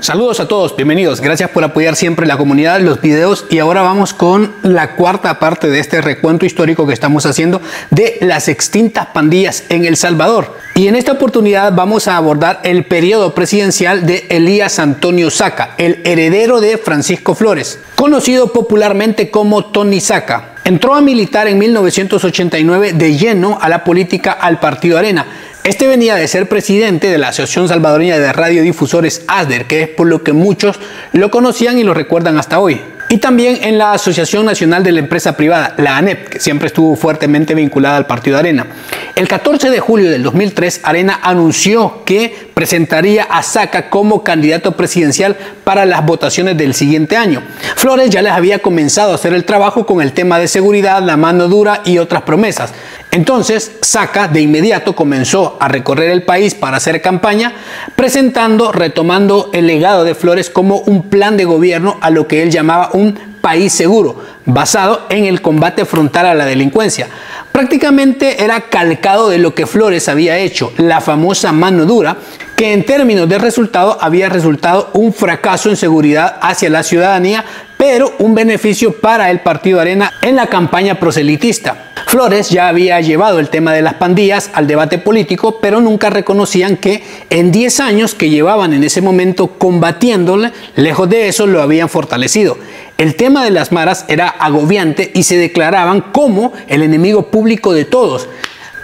Saludos a todos, bienvenidos, gracias por apoyar siempre la comunidad, los videos, y ahora vamos con la cuarta parte de este recuento histórico que estamos haciendo de las extintas pandillas en El Salvador. Y en esta oportunidad vamos a abordar el periodo presidencial de Elías Antonio Saca, el heredero de Francisco Flores, conocido popularmente como Tony Saca. Entró a militar en 1989 de lleno a la política al Partido Arena. Este venía de ser presidente de la Asociación Salvadoreña de Radiodifusores, ASDER, que es por lo que muchos lo conocían y lo recuerdan hasta hoy. Y también en la Asociación Nacional de la Empresa Privada, la ANEP, que siempre estuvo fuertemente vinculada al Partido Arena. El 14 de julio del 2003, Arena anunció que presentaría a Saca como candidato presidencial para las votaciones del siguiente año. Flores ya les había comenzado a hacer el trabajo con el tema de seguridad, la mano dura y otras promesas. Entonces, Saca de inmediato comenzó a recorrer el país para hacer campaña, retomando el legado de Flores como un plan de gobierno a lo que él llamaba un país seguro, basado en el combate frontal a la delincuencia. Prácticamente era calcado de lo que Flores había hecho, la famosa mano dura, que en términos de resultado había resultado un fracaso en seguridad hacia la ciudadanía, pero un beneficio para el Partido Arena en la campaña proselitista. Flores ya había llevado el tema de las pandillas al debate político, pero nunca reconocían que en 10 años que llevaban en ese momento combatiéndole, lejos de eso lo habían fortalecido. El tema de las maras era agobiante y se declaraban como el enemigo público de todos.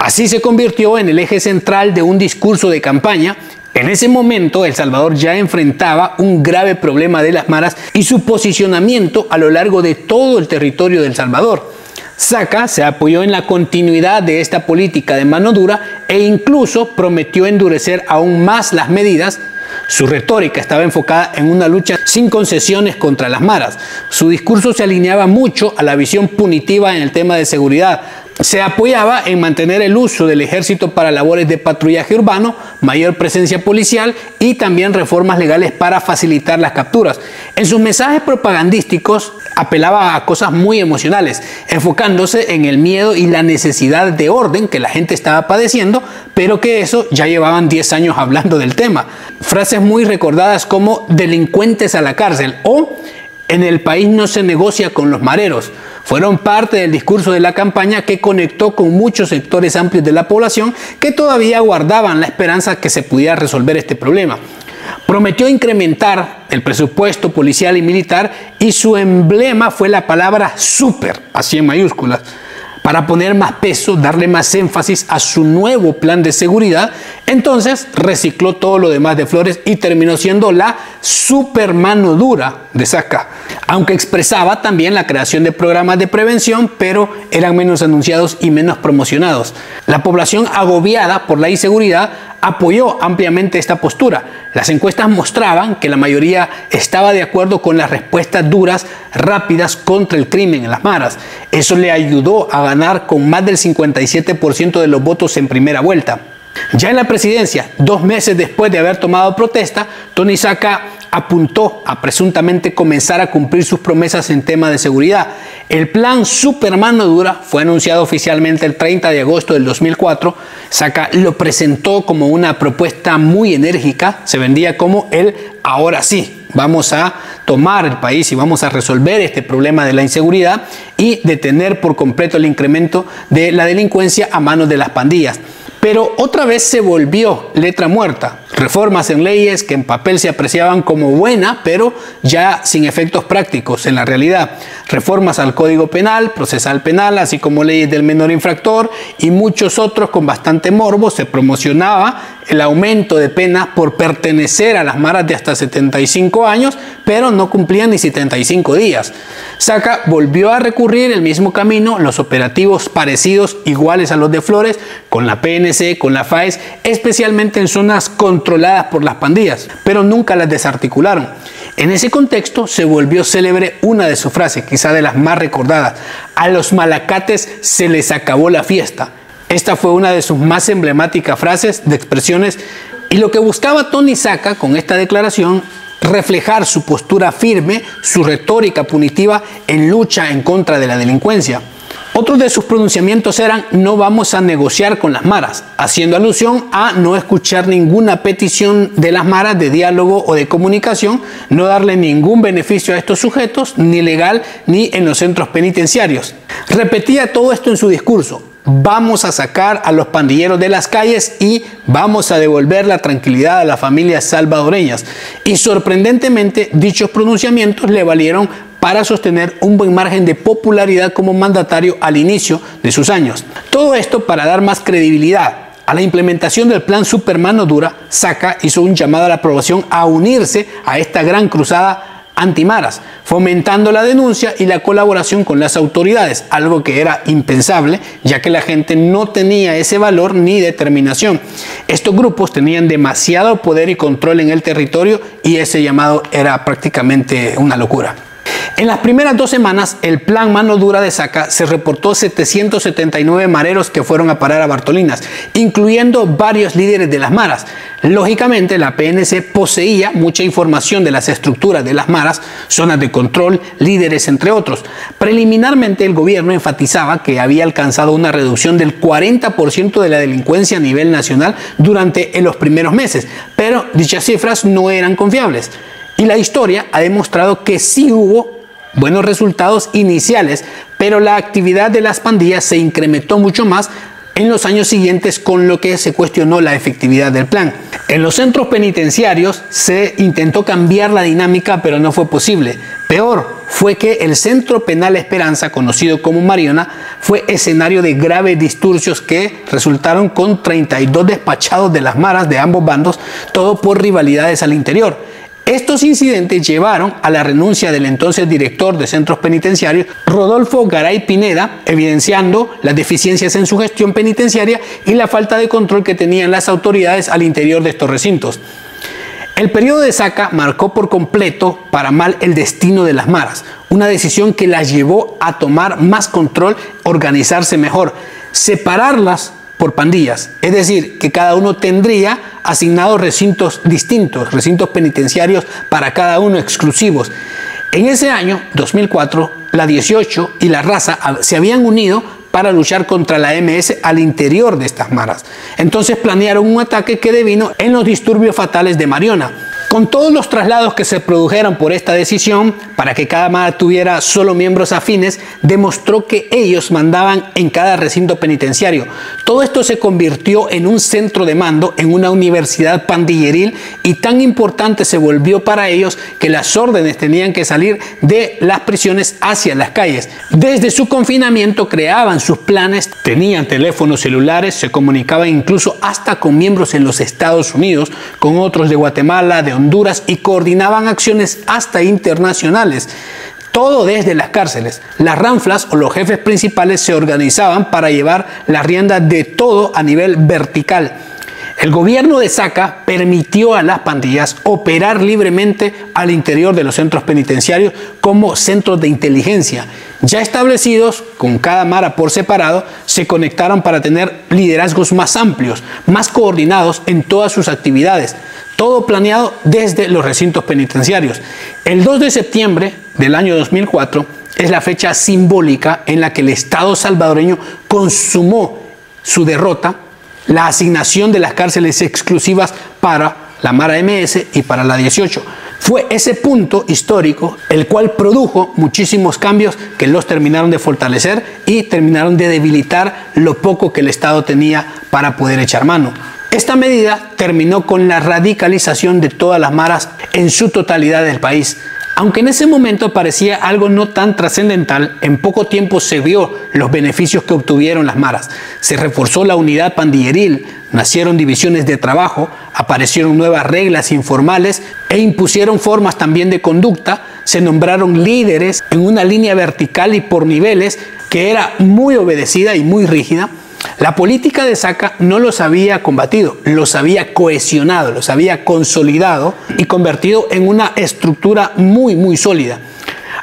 Así se convirtió en el eje central de un discurso de campaña. En ese momento, El Salvador ya enfrentaba un grave problema de las maras y su posicionamiento a lo largo de todo el territorio de El Salvador. Saca se apoyó en la continuidad de esta política de mano dura e incluso prometió endurecer aún más las medidas. Su retórica estaba enfocada en una lucha sin concesiones contra las maras. Su discurso se alineaba mucho a la visión punitiva en el tema de seguridad. Se apoyaba en mantener el uso del ejército para labores de patrullaje urbano, mayor presencia policial y también reformas legales para facilitar las capturas. En sus mensajes propagandísticos apelaba a cosas muy emocionales, enfocándose en el miedo y la necesidad de orden que la gente estaba padeciendo, pero que eso ya llevaban 10 años hablando del tema. Frases muy recordadas como delincuentes a la cárcel o en el país no se negocia con los mareros fueron parte del discurso de la campaña que conectó con muchos sectores amplios de la población que todavía guardaban la esperanza que se pudiera resolver este problema. Prometió incrementar el presupuesto policial y militar y su emblema fue la palabra súper, así en mayúsculas, para poner más peso, darle más énfasis a su nuevo plan de seguridad. Entonces recicló todo lo demás de Flores y terminó siendo la super mano dura de Saca. Aunque expresaba también la creación de programas de prevención, pero eran menos anunciados y menos promocionados. La población agobiada por la inseguridad apoyó ampliamente esta postura. Las encuestas mostraban que la mayoría estaba de acuerdo con las respuestas duras, rápidas contra el crimen en las maras. Eso le ayudó a ganar con más del 57% de los votos en primera vuelta. Ya en la presidencia, 2 meses después de haber tomado protesta, Tony Saca apuntó a presuntamente comenzar a cumplir sus promesas en tema de seguridad. El plan Super Mano Dura fue anunciado oficialmente el 30 de agosto del 2004. Saca lo presentó como una propuesta muy enérgica, se vendía como el ahora sí, vamos a tomar el país y vamos a resolver este problema de la inseguridad y detener por completo el incremento de la delincuencia a manos de las pandillas. Pero otra vez se volvió letra muerta. Reformas en leyes que en papel se apreciaban como buenas, pero ya sin efectos prácticos en la realidad. Reformas al Código Penal, Procesal Penal, así como leyes del menor infractor y muchos otros con bastante morbo. Se promocionaba el aumento de penas por pertenecer a las maras de hasta 75 años, pero no cumplían ni 75 días. Saca volvió a recurrir el mismo camino, los operativos parecidos, iguales a los de Flores, con la PNC, con la FAES, especialmente en zonas controladas por las pandillas, pero nunca las desarticularon. En ese contexto se volvió célebre una de sus frases, quizá de las más recordadas: a los malacates se les acabó la fiesta. Esta fue una de sus más emblemáticas frases de expresiones, y lo que buscaba Tony Saca con esta declaración, reflejar su postura firme, su retórica punitiva en lucha en contra de la delincuencia. Otros de sus pronunciamientos eran: no vamos a negociar con las maras, haciendo alusión a no escuchar ninguna petición de las maras de diálogo o de comunicación, no darle ningún beneficio a estos sujetos, ni legal ni en los centros penitenciarios. Repetía todo esto en su discurso: vamos a sacar a los pandilleros de las calles y vamos a devolver la tranquilidad a las familias salvadoreñas. Y sorprendentemente, dichos pronunciamientos le valieron para sostener un buen margen de popularidad como mandatario al inicio de sus años. Todo esto para dar más credibilidad a la implementación del plan Super Mano Dura. Saca hizo un llamado a la población a unirse a esta gran cruzada antimaras, fomentando la denuncia y la colaboración con las autoridades, algo que era impensable, ya que la gente no tenía ese valor ni determinación. Estos grupos tenían demasiado poder y control en el territorio y ese llamado era prácticamente una locura. En las primeras 2 semanas, el plan Mano Dura de Saca se reportó 779 mareros que fueron a parar a Bartolinas, incluyendo varios líderes de las maras. Lógicamente, la PNC poseía mucha información de las estructuras de las maras, zonas de control, líderes, entre otros. Preliminarmente, el gobierno enfatizaba que había alcanzado una reducción del 40% de la delincuencia a nivel nacional durante los primeros meses, pero dichas cifras no eran confiables. Y la historia ha demostrado que sí hubo buenos resultados iniciales, pero la actividad de las pandillas se incrementó mucho más en los años siguientes, con lo que se cuestionó la efectividad del plan. En los centros penitenciarios se intentó cambiar la dinámica, pero no fue posible. Peor fue que el Centro Penal Esperanza, conocido como Mariona, fue escenario de graves disturbios que resultaron con 32 despachados de las maras de ambos bandos, todo por rivalidades al interior. Estos incidentes llevaron a la renuncia del entonces director de centros penitenciarios, Rodolfo Garay Pineda, evidenciando las deficiencias en su gestión penitenciaria y la falta de control que tenían las autoridades al interior de estos recintos. El periodo de Saca marcó por completo para mal el destino de las maras, una decisión que las llevó a tomar más control, organizarse mejor, separarlas por pandillas, es decir, que cada uno tendría asignados recintos distintos, recintos penitenciarios para cada uno exclusivos. En ese año, 2004, la 18 y la Raza se habían unido para luchar contra la MS al interior de estas maras. Entonces planearon un ataque que devino en los disturbios fatales de Mariona. Con todos los traslados que se produjeron por esta decisión, para que cada mara tuviera solo miembros afines, demostró que ellos mandaban en cada recinto penitenciario. Todo esto se convirtió en un centro de mando, en una universidad pandilleril, y tan importante se volvió para ellos que las órdenes tenían que salir de las prisiones hacia las calles. Desde su confinamiento creaban sus planes, tenían teléfonos celulares, se comunicaban incluso hasta con miembros en los Estados Unidos, con otros de Guatemala, de Honduras, y coordinaban acciones hasta internacionales. Todo desde las cárceles. Las ranflas o los jefes principales se organizaban para llevar la rienda de todo a nivel vertical. El gobierno de Saca permitió a las pandillas operar libremente al interior de los centros penitenciarios como centros de inteligencia. Ya establecidos, con cada mara por separado, se conectaron para tener liderazgos más amplios, más coordinados en todas sus actividades. Todo planeado desde los recintos penitenciarios. El 2 de septiembre del año 2004 es la fecha simbólica en la que el Estado salvadoreño consumó su derrota, la asignación de las cárceles exclusivas para la Mara MS y para la 18. Fue ese punto histórico el cual produjo muchísimos cambios que los terminaron de fortalecer y terminaron de debilitar lo poco que el Estado tenía para poder echar mano. Esta medida terminó con la radicalización de todas las maras en su totalidad del país. Aunque en ese momento parecía algo no tan trascendental, en poco tiempo se vio los beneficios que obtuvieron las maras. Se reforzó la unidad pandilleril, nacieron divisiones de trabajo, aparecieron nuevas reglas informales e impusieron formas también de conducta. Se nombraron líderes en una línea vertical y por niveles que era muy obedecida y muy rígida. La política de Saca no los había combatido, los había cohesionado, los había consolidado y convertido en una estructura muy sólida.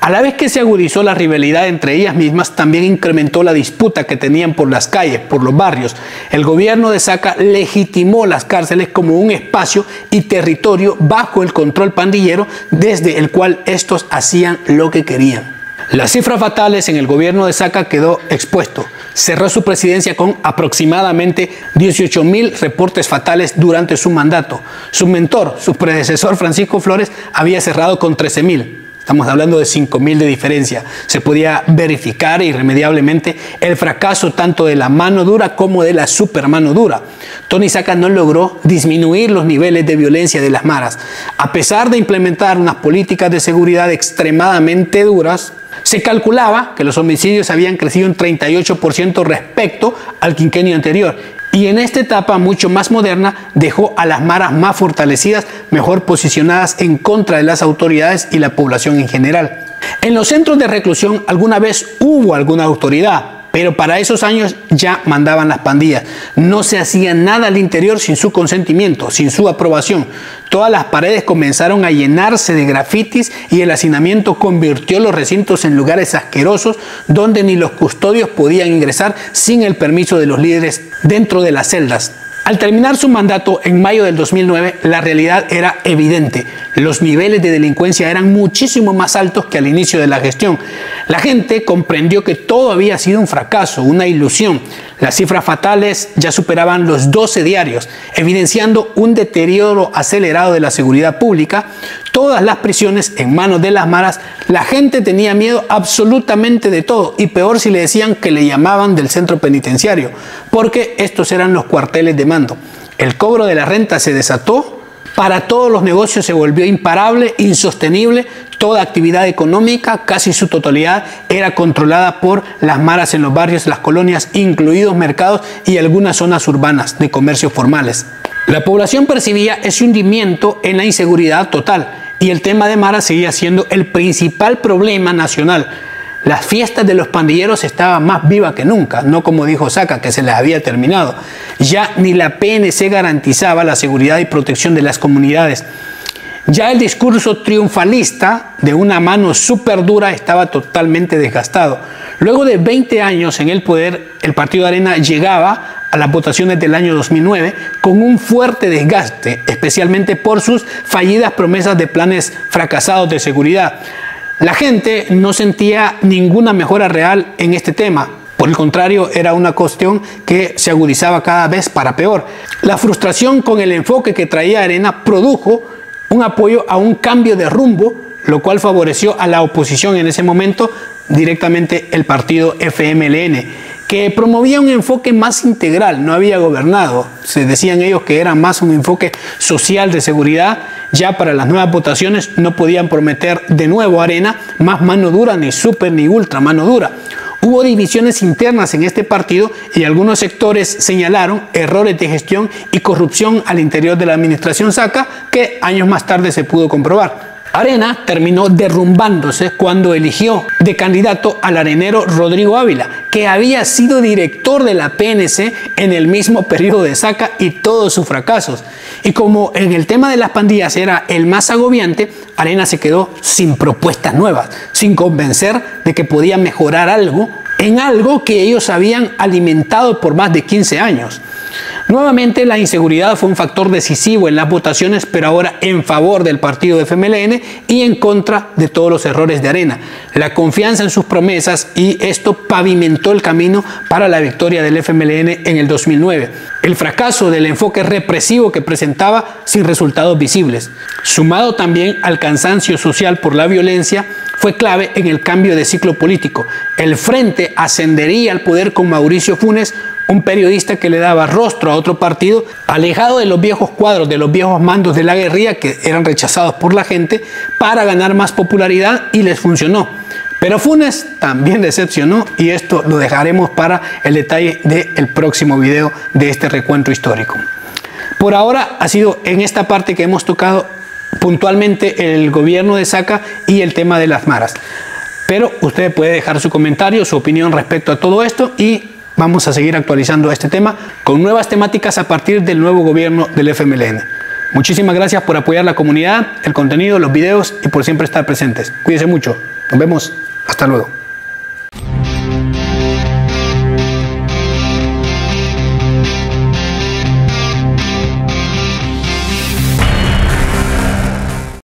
A la vez que se agudizó la rivalidad entre ellas mismas, también incrementó la disputa que tenían por las calles, por los barrios. El gobierno de Saca legitimó las cárceles como un espacio y territorio bajo el control pandillero, desde el cual estos hacían lo que querían. Las cifras fatales en el gobierno de Saca quedó expuesto. Cerró su presidencia con aproximadamente 18.000 reportes fatales durante su mandato. Su mentor, su predecesor Francisco Flores, había cerrado con 13.000. Estamos hablando de 5.000 de diferencia. Se podía verificar irremediablemente el fracaso tanto de la mano dura como de la super mano dura. Tony Saca no logró disminuir los niveles de violencia de las maras. A pesar de implementar unas políticas de seguridad extremadamente duras, se calculaba que los homicidios habían crecido un 38% respecto al quinquenio anterior. Y en esta etapa mucho más moderna dejó a las maras más fortalecidas, mejor posicionadas en contra de las autoridades y la población en general. En los centros de reclusión alguna vez hubo alguna autoridad, pero para esos años ya mandaban las pandillas. No se hacía nada al interior sin su consentimiento, sin su aprobación. Todas las paredes comenzaron a llenarse de grafitis y el hacinamiento convirtió los recintos en lugares asquerosos donde ni los custodios podían ingresar sin el permiso de los líderes dentro de las celdas. Al terminar su mandato en mayo del 2009, la realidad era evidente. Los niveles de delincuencia eran muchísimo más altos que al inicio de la gestión. La gente comprendió que todo había sido un fracaso, una ilusión. Las cifras fatales ya superaban los 12 diarios, evidenciando un deterioro acelerado de la seguridad pública. Todas las prisiones en manos de las maras, la gente tenía miedo absolutamente de todo, y peor si le decían que le llamaban del centro penitenciario, porque estos eran los cuarteles de mando. El cobro de la renta se desató, para todos los negocios se volvió imparable, insostenible. Toda actividad económica, casi su totalidad, era controlada por las maras en los barrios, las colonias, incluidos mercados y algunas zonas urbanas de comercios formales. La población percibía ese hundimiento en la inseguridad total y el tema de maras seguía siendo el principal problema nacional. Las fiestas de los pandilleros estaban más vivas que nunca, no como dijo Saca, que se les había terminado. Ya ni la PNC garantizaba la seguridad y protección de las comunidades. Ya el discurso triunfalista de una mano súper dura estaba totalmente desgastado. Luego de 20 años en el poder, el partido Arena llegaba a las votaciones del año 2009 con un fuerte desgaste, especialmente por sus fallidas promesas de planes fracasados de seguridad. La gente no sentía ninguna mejora real en este tema. Por el contrario, era una cuestión que se agudizaba cada vez para peor. La frustración con el enfoque que traía Arena produjo un apoyo a un cambio de rumbo, lo cual favoreció a la oposición en ese momento, directamente el partido FMLN, que promovía un enfoque más integral. No había gobernado, se decían ellos que era más un enfoque social de seguridad. Ya para las nuevas votaciones no podían prometer de nuevo a Arena más mano dura, ni super ni ultra mano dura. Hubo divisiones internas en este partido y algunos sectores señalaron errores de gestión y corrupción al interior de la administración Saca, que años más tarde se pudo comprobar. Arena terminó derrumbándose cuando eligió de candidato al arenero Rodrigo Ávila, que había sido director de la PNC en el mismo periodo de Saca y todos sus fracasos. Y como en el tema de las pandillas era el más agobiante, Arena se quedó sin propuestas nuevas, sin convencer de que podía mejorar algo en algo que ellos habían alimentado por más de 15 años. Nuevamente la inseguridad fue un factor decisivo en las votaciones, pero ahora en favor del partido de FMLN y en contra de todos los errores de Arena. La confianza en sus promesas y esto pavimentó el camino para la victoria del FMLN en el 2009. El fracaso del enfoque represivo que presentaba sin resultados visibles, sumado también al cansancio social por la violencia, fue clave en el cambio de ciclo político. El Frente ascendería al poder con Mauricio Funes, un periodista que le daba rostro a otro partido, alejado de los viejos cuadros, de los viejos mandos de la guerrilla que eran rechazados por la gente, para ganar más popularidad, y les funcionó. Pero Funes también decepcionó, y esto lo dejaremos para el detalle del próximo video de este recuento histórico. Por ahora ha sido en esta parte que hemos tocado puntualmente el gobierno de Saca y el tema de las maras. Pero usted puede dejar su comentario, su opinión respecto a todo esto, y vamos a seguir actualizando este tema con nuevas temáticas a partir del nuevo gobierno del FMLN. Muchísimas gracias por apoyar la comunidad, el contenido, los videos y por siempre estar presentes. Cuídense mucho. Nos vemos. Hasta luego.